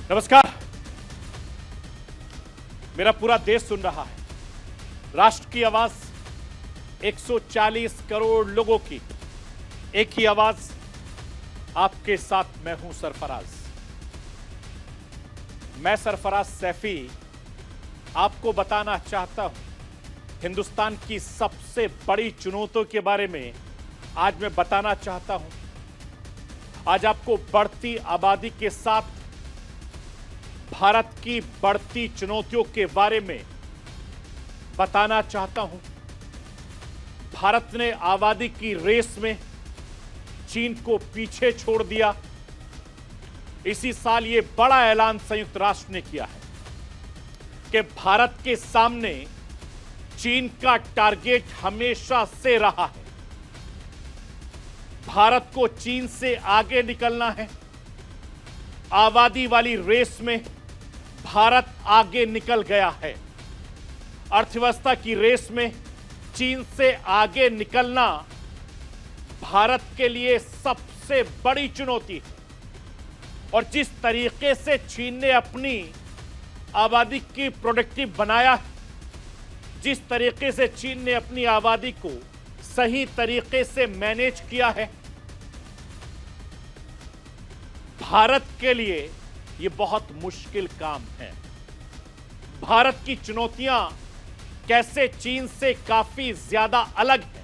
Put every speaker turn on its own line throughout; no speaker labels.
नमस्कार। मेरा पूरा देश सुन रहा है। राष्ट्र की आवाज 140 करोड़ लोगों की एक ही आवाज। आपके साथ मैं हूं सरफराज। मैं सरफराज सैफी आपको बताना चाहता हूं हिंदुस्तान की सबसे बड़ी चुनौतियों के बारे में आज मैं बताना चाहता हूं। आज आपको बढ़ती आबादी के साथ भारत की बढ़ती चुनौतियों के बारे में बताना चाहता हूं। भारत ने आबादी की रेस में चीन को पीछे छोड़ दिया। इसी साल यह बड़ा ऐलान संयुक्त राष्ट्र ने किया है कि भारत के सामने चीन का टारगेट हमेशा से रहा है। भारत को चीन से आगे निकलना है। आबादी वाली रेस में भारत आगे निकल गया है। अर्थव्यवस्था की रेस में चीन से आगे निकलना भारत के लिए सबसे बड़ी चुनौती है। और जिस तरीके से चीन ने अपनी आबादी की प्रोडक्टिव बनाया है, जिस तरीके से चीन ने अपनी आबादी को सही तरीके से मैनेज किया है, भारत के लिए यह बहुत मुश्किल काम है। भारत की चुनौतियां कैसे चीन से काफी ज्यादा अलग है,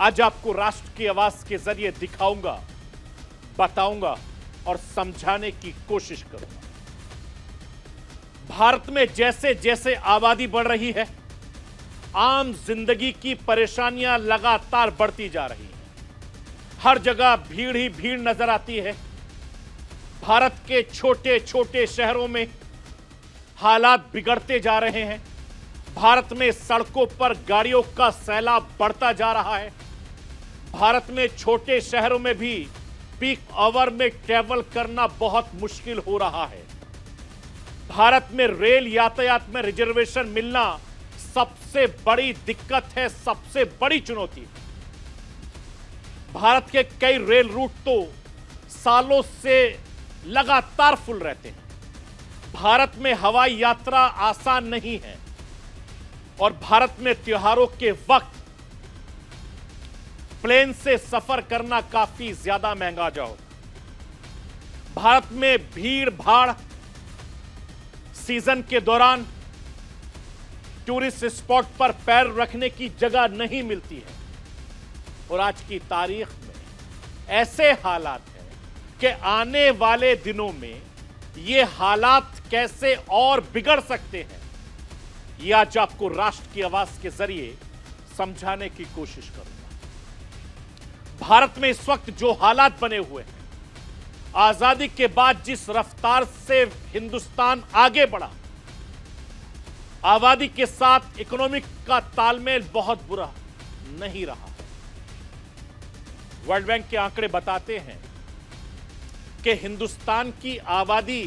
आज आपको राष्ट्र की आवाज के जरिए दिखाऊंगा, बताऊंगा और समझाने की कोशिश करूंगा। भारत में जैसे जैसे आबादी बढ़ रही है, आम जिंदगी की परेशानियां लगातार बढ़ती जा रही हैं। हर जगह भीड़ ही भीड़ नजर आती है। भारत के छोटे छोटे शहरों में हालात बिगड़ते जा रहे हैं। भारत में सड़कों पर गाड़ियों का सैलाब बढ़ता जा रहा है। भारत में छोटे शहरों में भी पीक आवर में ट्रैवल करना बहुत मुश्किल हो रहा है। भारत में रेल यातायात में रिजर्वेशन मिलना सबसे बड़ी दिक्कत है, सबसे बड़ी चुनौती है। भारत के कई रेल रूट तो सालों से लगातार फुल रहते हैं। भारत में हवाई यात्रा आसान नहीं है और भारत में त्योहारों के वक्त प्लेन से सफर करना काफी ज्यादा महंगा जाओ। भारत में भीड़ भाड़ सीजन के दौरान टूरिस्ट स्पॉट पर पैर रखने की जगह नहीं मिलती है। और आज की तारीख में ऐसे हालात हैं कि आने वाले दिनों में ये हालात कैसे और बिगड़ सकते हैं, ये आज आपको राष्ट्र की आवाज के जरिए समझाने की कोशिश करूंगा। भारत में इस वक्त जो हालात बने हुए हैं, आजादी के बाद जिस रफ्तार से हिंदुस्तान आगे बढ़ा, आबादी के साथ इकोनॉमिक का तालमेल बहुत बुरा नहीं रहा है। वर्ल्ड बैंक के आंकड़े बताते हैं कि हिंदुस्तान की आबादी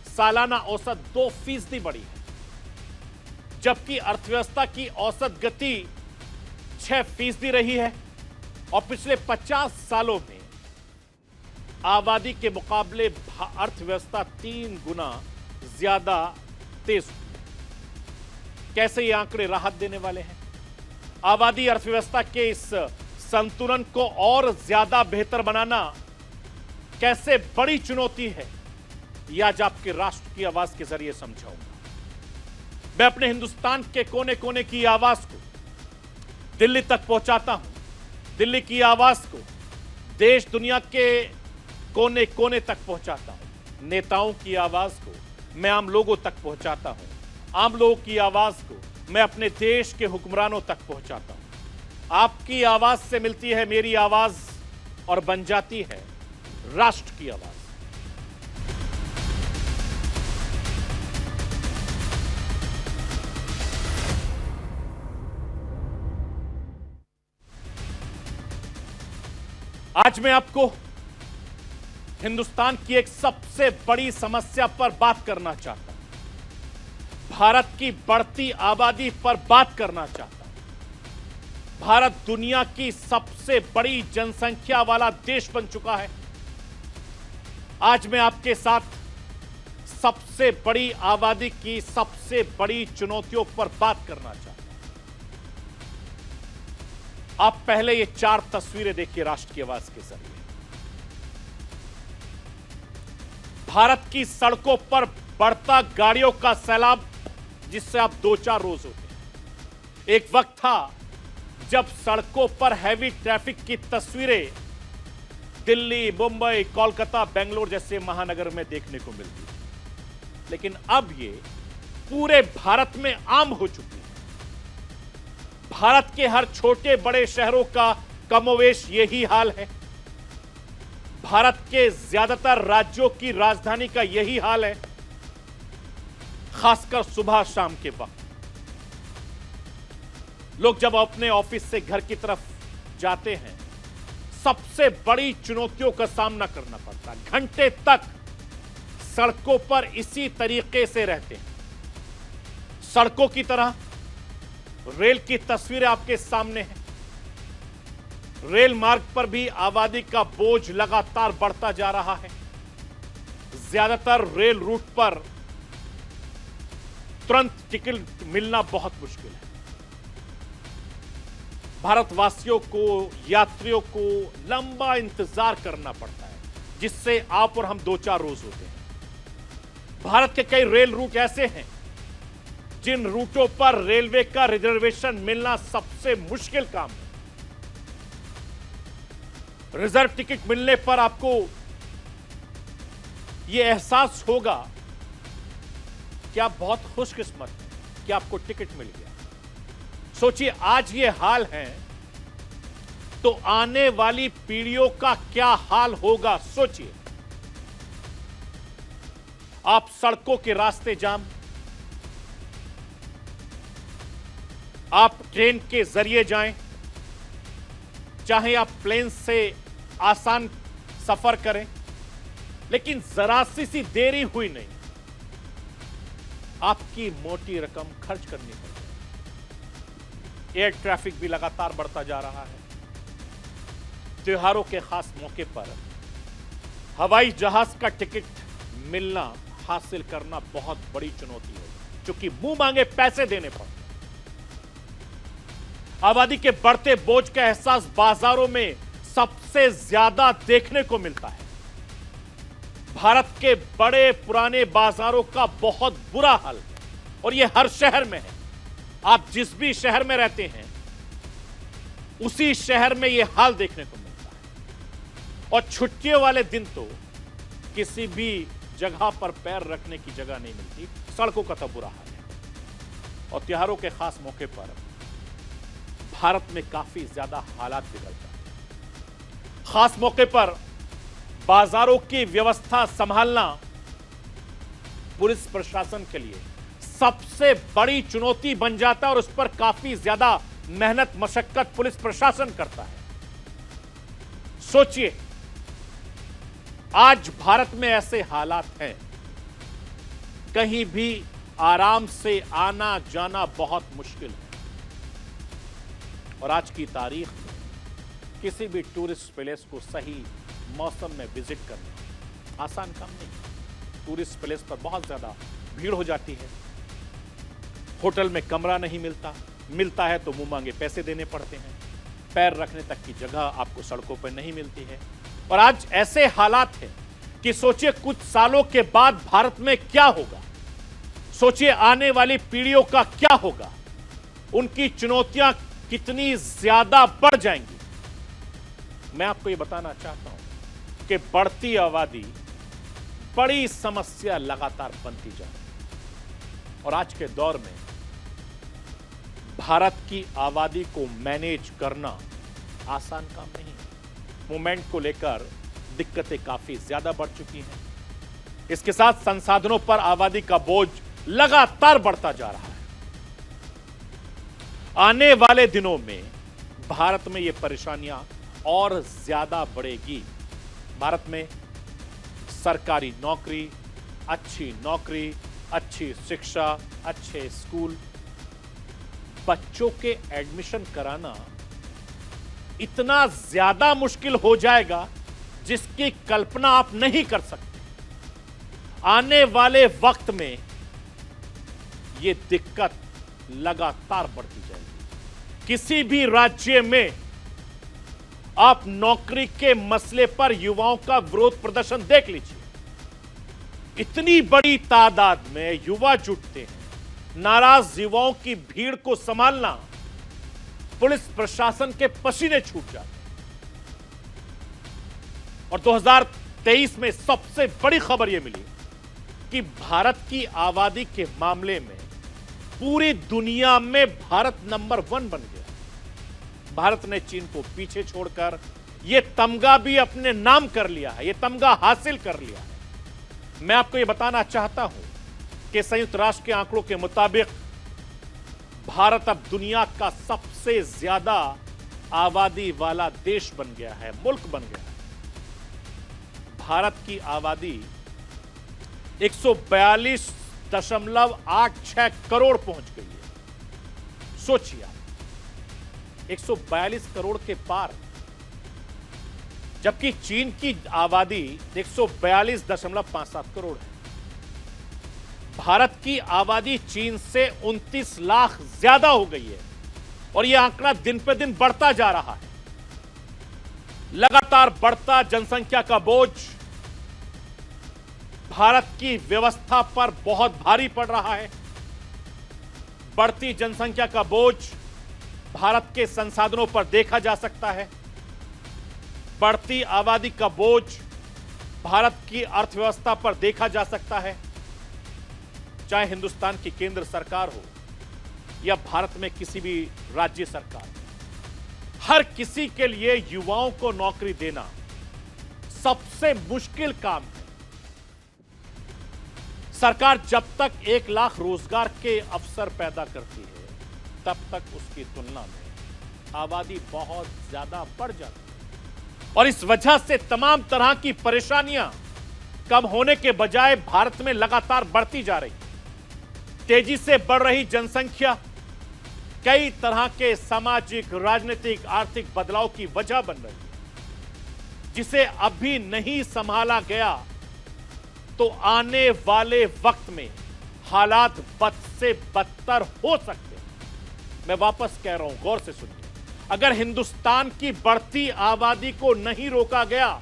सालाना औसत 2% बढ़ी है, जबकि अर्थव्यवस्था की औसत गति 6% रही है। और पिछले 50 सालों में आबादी के मुकाबले अर्थव्यवस्था 3 गुना ज्यादा तेज हुई। कैसे ये आंकड़े राहत देने वाले हैं? आबादी अर्थव्यवस्था के इस संतुलन को और ज्यादा बेहतर बनाना कैसे बड़ी चुनौती है, यह आज आपके राष्ट्र की आवाज के जरिए समझाऊंगा। मैं अपने हिंदुस्तान के कोने कोने की आवाज को दिल्ली तक पहुंचाता हूं। दिल्ली की आवाज को देश दुनिया के कोने कोने तक पहुंचाता हूं। नेताओं की आवाज को मैं आम लोगों तक पहुंचाता हूं। आम लोगों की आवाज को मैं अपने देश के हुक्मरानों तक पहुंचाता हूं। आपकी आवाज से मिलती है मेरी आवाज और बन जाती है राष्ट्र की आवाज। आज मैं आपको हिंदुस्तान की एक सबसे बड़ी समस्या पर बात करना चाहता हूं। भारत की बढ़ती आबादी पर बात करना चाहता हूं। भारत दुनिया की सबसे बड़ी जनसंख्या वाला देश बन चुका है। आज मैं आपके साथ सबसे बड़ी आबादी की सबसे बड़ी चुनौतियों पर बात करना चाहता हूं। आप पहले ये 4 तस्वीरें देखिए राष्ट्र की आवाज के जरिए। भारत की सड़कों पर बढ़ता गाड़ियों का सैलाब, जिससे आप 2-4 रोज होते हैं। एक वक्त था जब सड़कों पर हैवी ट्रैफिक की तस्वीरें दिल्ली, मुंबई, कोलकाता, बेंगलोर जैसे महानगर में देखने को मिलती थी, लेकिन अब ये पूरे भारत में आम हो चुकी है। भारत के हर छोटे बड़े शहरों का कमोवेश यही हाल है। भारत के ज्यादातर राज्यों की राजधानी का यही हाल है, खासकर सुबह शाम के वक्त। लोग जब अपने ऑफिस से घर की तरफ जाते हैं, सबसे बड़ी चुनौतियों का सामना करना पड़ता है। घंटे तक सड़कों पर इसी तरीके से रहते हैं। सड़कों की तरह रेल की तस्वीरें आपके सामने है। रेल मार्ग पर भी आबादी का बोझ लगातार बढ़ता जा रहा है। ज्यादातर रेल रूट पर तुरंत टिकट मिलना बहुत मुश्किल है। भारतवासियों को, यात्रियों को लंबा इंतजार करना पड़ता है, जिससे आप और हम 2-4 रोज होते हैं। भारत के कई रेल रूट ऐसे हैं जिन रूटों पर रेलवे का रिजर्वेशन मिलना सबसे मुश्किल काम है। रिजर्व टिकट मिलने पर आपको यह एहसास होगा कि आप बहुत खुशकिस्मत हैं कि आपको टिकट मिल गया। सोचिए, आज ये हाल है तो आने वाली पीढ़ियों का क्या हाल होगा। सोचिए, आप सड़कों के रास्ते जाम, आप ट्रेन के जरिए जाएं, चाहे आप प्लेन से आसान सफर करें, लेकिन जरा सी देरी हुई नहीं, आपकी मोटी रकम खर्च करनी पड़ जाएगी। एयर ट्रैफिक भी लगातार बढ़ता जा रहा है। त्योहारों के खास मौके पर हवाई जहाज का टिकट मिलना, हासिल करना बहुत बड़ी चुनौती है, क्योंकि मुंह मांगे पैसे देने पड़ते हैं। आबादी के बढ़ते बोझ का एहसास बाजारों में सबसे ज्यादा देखने को मिलता है। भारत के बड़े पुराने बाजारों का बहुत बुरा हाल है, और यह हर शहर में है। आप जिस भी शहर में रहते हैं, उसी शहर में यह हाल देखने को मिलता है। और छुट्टियों वाले दिन तो किसी भी जगह पर पैर रखने की जगह नहीं मिलती, सड़कों का तो बुरा हाल है। और त्योहारों के खास मौके पर भारत में काफी ज्यादा हालात बिगड़ जाते हैं। खास मौके पर बाजारों की व्यवस्था संभालना पुलिस प्रशासन के लिए सबसे बड़ी चुनौती बन जाता है, और उस पर काफी ज्यादा मेहनत मशक्कत पुलिस प्रशासन करता है। सोचिए, आज भारत में ऐसे हालात हैं, कहीं भी आराम से आना जाना बहुत मुश्किल है। और आज की तारीख में किसी भी टूरिस्ट प्लेस को सही मौसम में विजिट करना आसान काम नहीं। टूरिस्ट प्लेस पर बहुत ज्यादा भीड़ हो जाती है। होटल में कमरा नहीं मिलता, मिलता है तो मुंह मांगे पैसे देने पड़ते हैं। पैर रखने तक की जगह आपको सड़कों पर नहीं मिलती है। और आज ऐसे हालात हैं कि सोचिए कुछ सालों के बाद भारत में क्या होगा। सोचिए आने वाली पीढ़ियों का क्या होगा। उनकी चुनौतियां कितनी ज्यादा बढ़ जाएंगी। मैं आपको यह बताना चाहता हूं कि बढ़ती आबादी बड़ी समस्या लगातार बनती जा रही है। और आज के दौर में भारत की आबादी को मैनेज करना आसान काम नहीं है। मूवमेंट को लेकर दिक्कतें काफी ज्यादा बढ़ चुकी हैं। इसके साथ संसाधनों पर आबादी का बोझ लगातार बढ़ता जा रहा है। आने वाले दिनों में भारत में यह परेशानियां और ज्यादा बढ़ेगी। भारत में सरकारी नौकरी, अच्छी शिक्षा, अच्छे स्कूल, बच्चों के एडमिशन कराना इतना ज्यादा मुश्किल हो जाएगा जिसकी कल्पना आप नहीं कर सकते। आने वाले वक्त में यह दिक्कत लगातार बढ़ती जाएगी। किसी भी राज्य में आप नौकरी के मसले पर युवाओं का विरोध प्रदर्शन देख लीजिए। इतनी बड़ी तादाद में युवा जुटते हैं, नाराज युवाओं की भीड़ को संभालना पुलिस प्रशासन के पसीने छूट जाते हैं। और 2023 में सबसे बड़ी खबर यह मिली कि भारत की आबादी के मामले में पूरी दुनिया में भारत नंबर 1 बन गया। भारत ने चीन को पीछे छोड़कर यह तमगा भी अपने नाम कर लिया है, यह तमगा हासिल कर लिया है। मैं आपको यह बताना चाहता हूं कि संयुक्त राष्ट्र के आंकड़ों के मुताबिक भारत अब दुनिया का सबसे ज्यादा आबादी वाला देश बन गया है, मुल्क बन गया है। भारत की आबादी 142.86 करोड़ पहुंच गई है। सोचिए आप, 142 करोड़ के पार, जबकि चीन की आबादी 142.57 करोड़ है। भारत की आबादी चीन से 29 लाख ज्यादा हो गई है और यह आंकड़ा दिन पे दिन बढ़ता जा रहा है। लगातार बढ़ता जनसंख्या का बोझ भारत की व्यवस्था पर बहुत भारी पड़ रहा है। बढ़ती जनसंख्या का बोझ भारत के संसाधनों पर देखा जा सकता है। बढ़ती आबादी का बोझ भारत की अर्थव्यवस्था पर देखा जा सकता है। चाहे हिंदुस्तान की केंद्र सरकार हो या भारत में किसी भी राज्य सरकार, हर किसी के लिए युवाओं को नौकरी देना सबसे मुश्किल काम है। सरकार जब तक 1 लाख रोजगार के अवसर पैदा करती है, तब तक उसकी तुलना में आबादी बहुत ज्यादा बढ़ जाती है और इस वजह से तमाम तरह की परेशानियां कम होने के बजाय भारत में लगातार बढ़ती जा रही। तेजी से बढ़ रही जनसंख्या कई तरह के सामाजिक, राजनीतिक, आर्थिक बदलाव की वजह बन रही है, जिसे अभी नहीं संभाला गया तो आने वाले वक्त में हालात बद से बदतर हो सकते हैं। मैं वापस कह रहा हूं, गौर से सुनिए। अगर हिंदुस्तान की बढ़ती आबादी को नहीं रोका गया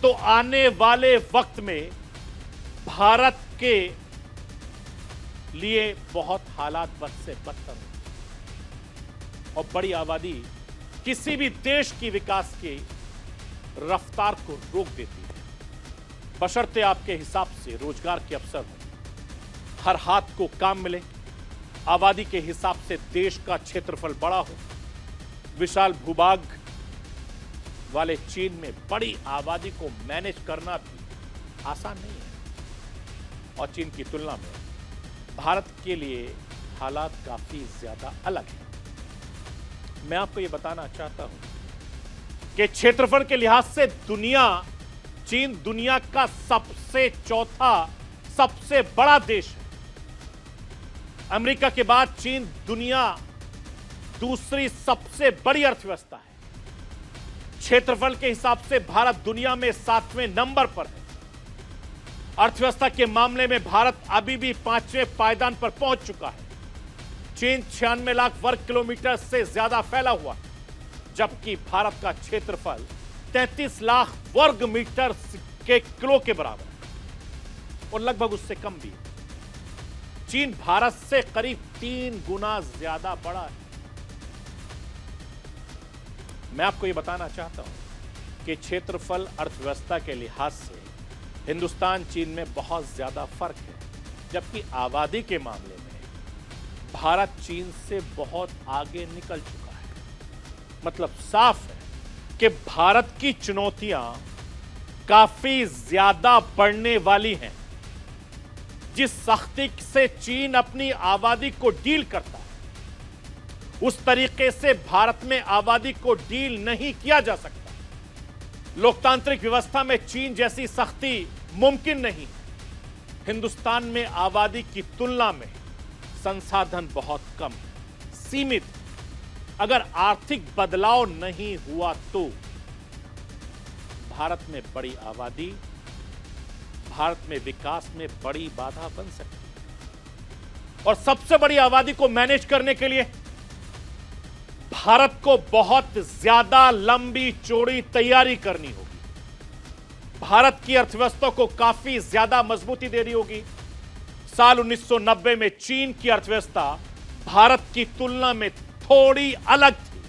तो आने वाले वक्त में भारत के लिए बहुत हालात बद से बदतर होंगे और बड़ी आबादी किसी भी देश की विकास की रफ्तार को रोक देती है, बशर्ते आपके हिसाब से रोजगार के अवसर हो, हर हाथ को काम मिले, आबादी के हिसाब से देश का क्षेत्रफल बड़ा हो। विशाल भूभाग वाले चीन में बड़ी आबादी को मैनेज करना भी आसान नहीं है और चीन की तुलना में भारत के लिए हालात काफी ज्यादा अलग हैं। मैं आपको यह बताना चाहता हूं कि क्षेत्रफल के लिहाज से चीन दुनिया का चौथा सबसे बड़ा देश है। अमेरिका के बाद चीन दुनिया दूसरी सबसे बड़ी अर्थव्यवस्था है। क्षेत्रफल के हिसाब से भारत दुनिया में 7वें नंबर पर है। अर्थव्यवस्था के मामले में भारत अभी भी 5वें पायदान पर पहुंच चुका है। चीन 96 लाख वर्ग किलोमीटर से ज्यादा फैला हुआ है, जबकि भारत का क्षेत्रफल 33 लाख वर्ग मीटर के किलो के बराबर है और लगभग उससे कम भी है। चीन भारत से करीब 3 गुना ज्यादा बड़ा है। मैं आपको यह बताना चाहता हूं कि क्षेत्रफल, अर्थव्यवस्था के लिहाज से हिंदुस्तान चीन में बहुत ज्यादा फर्क है, जबकि आबादी के मामले में भारत चीन से बहुत आगे निकल चुका है। मतलब साफ है कि भारत की चुनौतियां काफी ज्यादा बढ़ने वाली हैं। जिस सख्ती से चीन अपनी आबादी को डील करता है, उस तरीके से भारत में आबादी को डील नहीं किया जा सकता। लोकतांत्रिक व्यवस्था में चीन जैसी सख्ती मुमकिन नहीं। हिंदुस्तान में आबादी की तुलना में संसाधन बहुत कम है, सीमित। अगर आर्थिक बदलाव नहीं हुआ तो भारत में बड़ी आबादी, भारत में विकास में बड़ी बाधा बन सकती है। और सबसे बड़ी आबादी को मैनेज करने के लिए भारत को बहुत ज्यादा लंबी चौड़ी तैयारी करनी होगी। भारत की अर्थव्यवस्था को काफी ज्यादा मजबूती देनी होगी। साल 1990 में चीन की अर्थव्यवस्था भारत की तुलना में थोड़ी अलग थी।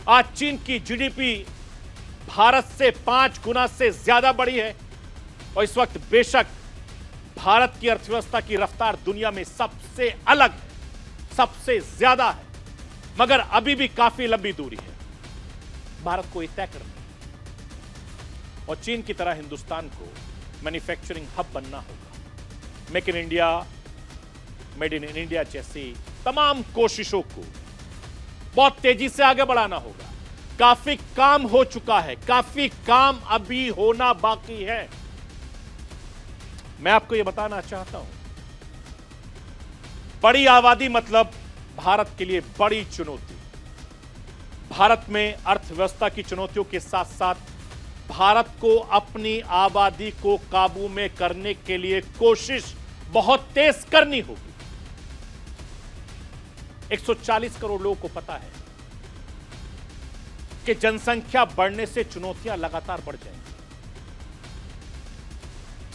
आज चीन की जीडीपी भारत से 5 गुना से ज्यादा बढ़ी है और इस वक्त बेशक भारत की अर्थव्यवस्था की रफ्तार दुनिया में सबसे अलग है, सबसे ज्यादा है, मगर अभी भी काफी लंबी दूरी है भारत को यह तय करना। और चीन की तरह हिंदुस्तान को मैन्युफैक्चरिंग हब बनना होगा। Make in India, made in India जैसी तमाम कोशिशों को बहुत तेजी से आगे बढ़ाना होगा। काफी काम हो चुका है, काफी काम अभी होना बाकी है। मैं आपको यह बताना चाहता हूं, बड़ी आबादी मतलब भारत के लिए बड़ी चुनौती। भारत में अर्थव्यवस्था की चुनौतियों के साथ साथ भारत को अपनी आबादी को काबू में करने के लिए कोशिश बहुत तेज करनी होगी। 140 करोड़ लोगों को पता है कि जनसंख्या बढ़ने से चुनौतियां लगातार बढ़ जाएंगी।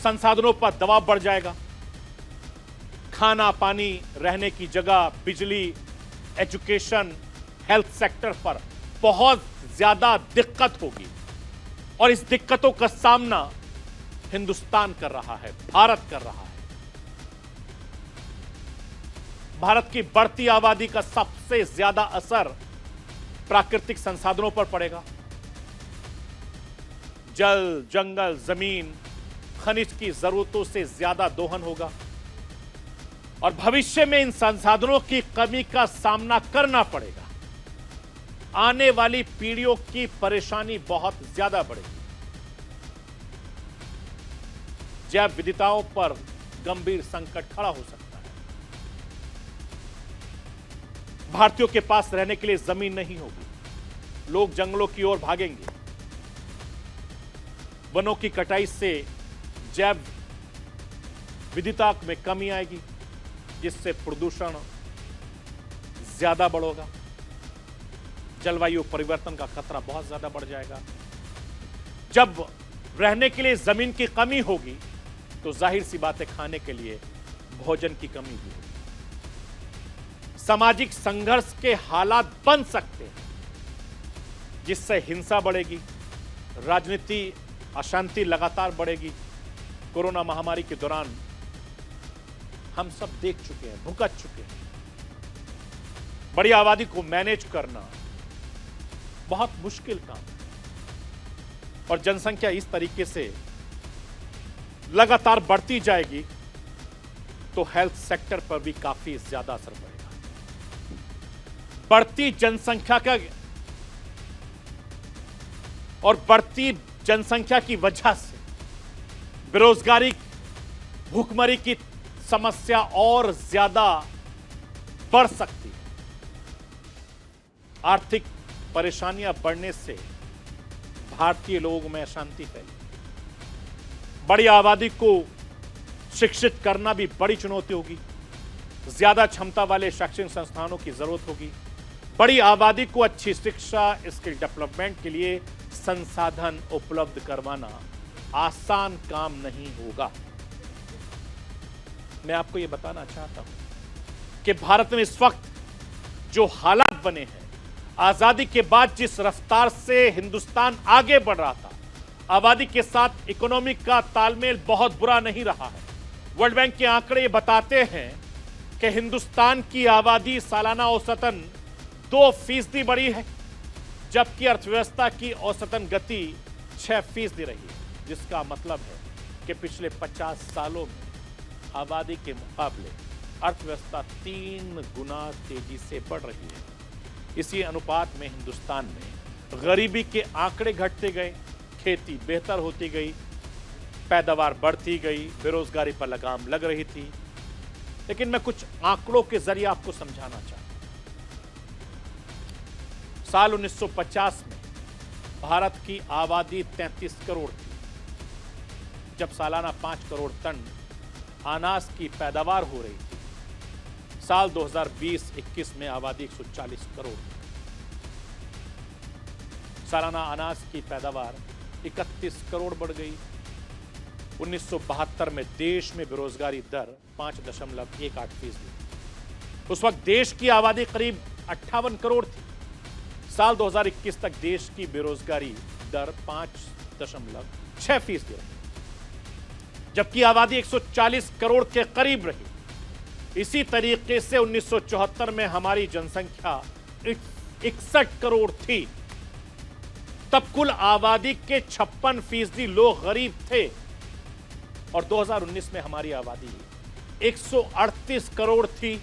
संसाधनों पर दबाव बढ़ जाएगा। खाना, पानी, रहने की जगह, बिजली, एजुकेशन, हेल्थ सेक्टर पर बहुत ज्यादा दिक्कत होगी और इस दिक्कतों का सामना हिंदुस्तान कर रहा है, भारत कर रहा है। भारत की बढ़ती आबादी का सबसे ज्यादा असर प्राकृतिक संसाधनों पर पड़ेगा। जल, जंगल, जमीन, खनिज की जरूरतों से ज्यादा दोहन होगा और भविष्य में इन संसाधनों की कमी का सामना करना पड़ेगा। आने वाली पीढ़ियों की परेशानी बहुत ज्यादा बढ़ेगी। जैव विविधताओं पर गंभीर संकट खड़ा हो सकता है। भारतीयों के पास रहने के लिए जमीन नहीं होगी। लोग जंगलों की ओर भागेंगे। वनों की कटाई से जैव विविधता में कमी आएगी, जिससे प्रदूषण ज्यादा बढ़ेगा। जलवायु परिवर्तन का खतरा बहुत ज्यादा बढ़ जाएगा। जब रहने के लिए जमीन की कमी होगी तो जाहिर सी बात है खाने के लिए भोजन की कमी भी होगी। सामाजिक संघर्ष के हालात बन सकते हैं, जिससे हिंसा बढ़ेगी, राजनीति अशांति लगातार बढ़ेगी। कोरोना महामारी के दौरान हम सब देख चुके हैं, भुगत चुके हैं। बड़ी आबादी को मैनेज करना बहुत मुश्किल काम है और जनसंख्या इस तरीके से लगातार बढ़ती जाएगी तो हेल्थ सेक्टर पर भी काफी ज्यादा असर पड़ेगा। बढ़ती जनसंख्या का और बढ़ती जनसंख्या की वजह से बेरोजगारी, भूखमरी की समस्या और ज्यादा बढ़ सकती है। आर्थिक परेशानियां बढ़ने से भारतीय लोगों में अशांति फैली। बड़ी आबादी को शिक्षित करना भी बड़ी चुनौती होगी। ज्यादा क्षमता वाले शैक्षणिक संस्थानों की जरूरत होगी। बड़ी आबादी को अच्छी शिक्षा, स्किल डेवलपमेंट के लिए संसाधन उपलब्ध करवाना आसान काम नहीं होगा। मैं आपको यह बताना चाहता हूं कि भारत में इस वक्त जो हालात बने हैं, आजादी के बाद जिस रफ्तार से हिंदुस्तान आगे बढ़ रहा था, आबादी के साथ इकोनॉमी का तालमेल बहुत बुरा नहीं रहा है। वर्ल्ड बैंक के आंकड़े बताते हैं कि हिंदुस्तान की आबादी सालाना औसतन 2% बढ़ी है, जबकि अर्थव्यवस्था की औसतन गति 6% रही है, जिसका मतलब है कि पिछले 50 सालों में आबादी के मुकाबले अर्थव्यवस्था 3 गुना तेजी से बढ़ रही है। इसी अनुपात में हिंदुस्तान में गरीबी के आंकड़े घटते गए, खेती बेहतर होती गई, पैदावार बढ़ती गई, बेरोजगारी पर लगाम लग रही थी। लेकिन मैं कुछ आंकड़ों के जरिए आपको समझाना चाहता हूं। साल 1950 में भारत की आबादी 33 करोड़ थी, जब सालाना 5 करोड़ टन अनाज की पैदावार हो रही थी, साल 2020-21 में आबादी 140 करोड़, सालाना अनाज की पैदावार 31 करोड़ बढ़ गई। 1972 में देश में बेरोजगारी दर 5.18% थी। उस वक्त देश की आबादी करीब 58 करोड़ थी। साल 2021 तक देश की बेरोजगारी दर 5.6% रही, जबकि आबादी 140 करोड़ के करीब रही। इसी तरीके से 1974 में हमारी जनसंख्या 61 करोड़ थी। तब कुल आबादी के 56% लोग गरीब थे और 2019 में हमारी आबादी 138 करोड़ थी।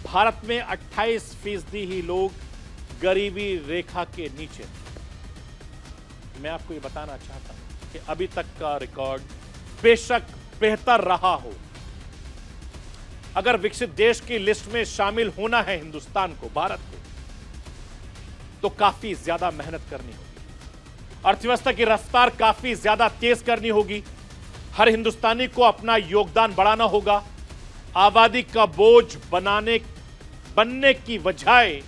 भारत में 28% ही लोग गरीबी रेखा के नीचे थे। मैं आपको ये बताना चाहता हूं कि अभी तक का रिकॉर्ड बेशक बेहतर रहा हो, अगर विकसित देश की लिस्ट में शामिल होना है हिंदुस्तान को, भारत को, तो काफी ज्यादा मेहनत करनी होगी। अर्थव्यवस्था की रफ्तार काफी ज्यादा तेज करनी होगी। हर हिंदुस्तानी को अपना योगदान बढ़ाना होगा। आबादी का बोझ बनने की बजाय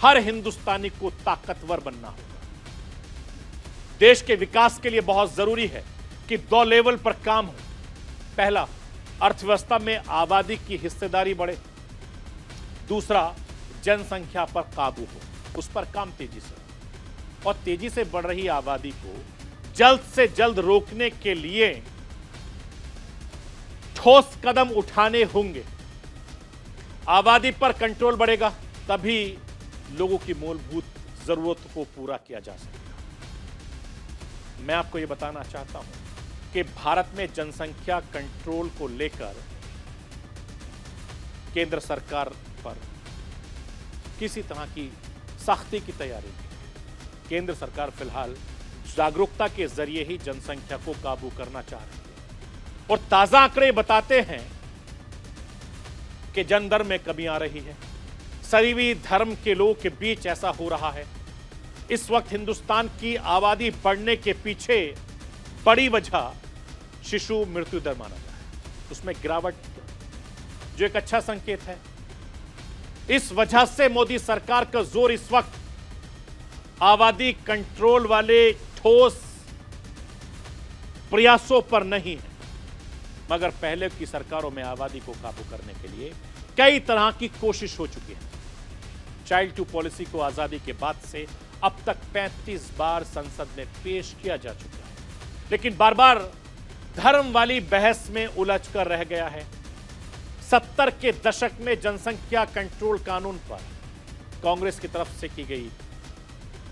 हर हिंदुस्तानी को ताकतवर बनना होगा। देश के विकास के लिए बहुत जरूरी है कि 2 लेवल पर काम हो। पहला, अर्थव्यवस्था में आबादी की हिस्सेदारी बढ़े। दूसरा, जनसंख्या पर काबू हो, उस पर काम तेजी से। और तेजी से बढ़ रही आबादी को जल्द से जल्द रोकने के लिए ठोस कदम उठाने होंगे। आबादी पर कंट्रोल बढ़ेगा तभी लोगों की मूलभूत जरूरतों को पूरा किया जा सकेगा। मैं आपको यह बताना चाहता हूं कि भारत में जनसंख्या कंट्रोल को लेकर केंद्र सरकार पर किसी तरह की सख्ती की तैयारी नहीं है। केंद्र सरकार फिलहाल जागरूकता के जरिए ही जनसंख्या को काबू करना चाह रही है। और ताजा आंकड़े बताते हैं कि जनदर में कमी आ रही है। सरीवी धर्म के लोगों के बीच ऐसा हो रहा है। इस वक्त हिंदुस्तान की आबादी बढ़ने के पीछे बड़ी वजह शिशु मृत्यु दर माना जा रहा है, उसमें गिरावट, जो एक अच्छा संकेत है। इस वजह से मोदी सरकार का जोर इस वक्त आबादी कंट्रोल वाले ठोस प्रयासों पर नहीं है, मगर पहले की सरकारों में आबादी को काबू करने के लिए कई तरह की कोशिश हो चुकी है। चाइल्ड टू पॉलिसी को आजादी के बाद से अब तक 35 बार संसद में पेश किया जा चुका है, लेकिन बार बार धर्म वाली बहस में उलझ कर रह गया है। 70 के दशक में जनसंख्या कंट्रोल कानून पर कांग्रेस की तरफ से की गई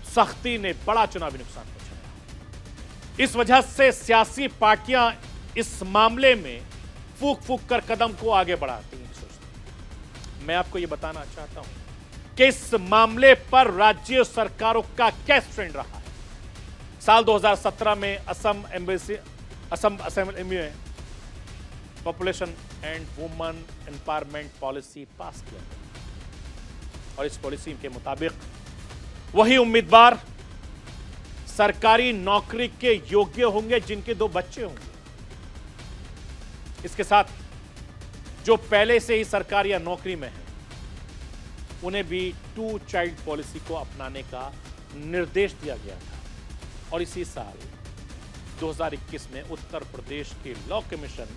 सख्ती ने बड़ा चुनावी नुकसान पहुंचाया। इस वजह से सियासी पार्टियां इस मामले में फूक फूक कर कदम को आगे बढ़ाती हैं, सोचती। मैं आपको यह बताना चाहता हूं कि इस मामले पर राज्य सरकारों का क्या स्टैंड रहा है। साल 2017 में असम असेंबली में population and women empowerment policy pass किया गया और इस पॉलिसी के मुताबिक वही उम्मीदवार सरकारी नौकरी के योग्य होंगे जिनके 2 बच्चे होंगे। इसके साथ जो पहले से ही सरकारी या नौकरी में है उन्हें भी 2 चाइल्ड पॉलिसी को अपनाने का निर्देश दिया गया था। और इसी साल 2021 में उत्तर प्रदेश की लॉ कमीशन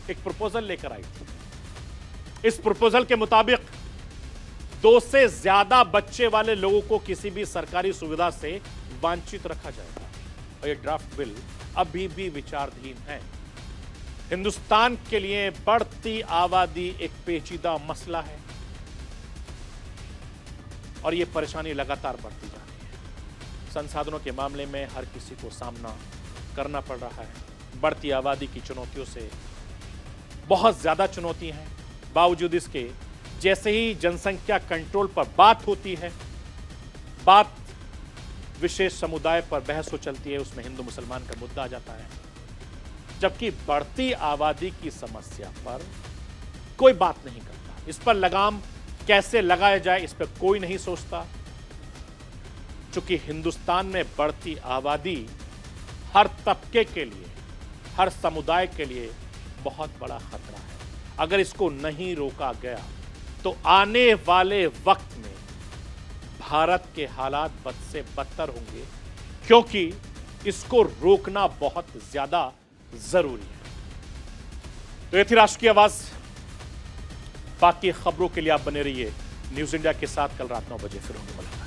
एक प्रपोजल लेकर आई थी। इस प्रपोजल के मुताबिक 2 से ज्यादा बच्चे वाले लोगों को किसी भी सरकारी सुविधा से वंचित रखा जाएगा और यह ड्राफ्ट बिल अभी भी विचाराधीन है। हिंदुस्तान के लिए बढ़ती आबादी एक पेचीदा मसला है और यह परेशानी लगातार बढ़ती जा रही है। संसाधनों के मामले में हर किसी को सामना करना पड़ रहा है। बढ़ती आबादी की चुनौतियों से बहुत ज्यादा चुनौतियां हैं। बावजूद इसके जैसे ही जनसंख्या कंट्रोल पर बात होती है, बात विशेष समुदाय पर बहस हो चलती है, उसमें हिंदू मुसलमान का मुद्दा आ जाता है, जबकि बढ़ती आबादी की समस्या पर कोई बात नहीं करता। इस पर लगाम कैसे लगाया जाए इस पर कोई नहीं सोचता, क्योंकि हिंदुस्तान में बढ़ती आबादी हर तबके के लिए, हर समुदाय के लिए बहुत बड़ा खतरा है। अगर इसको नहीं रोका गया तो आने वाले वक्त में भारत के हालात बद से बदतर होंगे, क्योंकि इसको रोकना बहुत ज्यादा जरूरी है। तो ये थी राष्ट्र की आवाज। बाकी खबरों के लिए आप बने रहिए न्यूज इंडिया के साथ। कल रात 9 बजे फिर होंगे मुलाकात।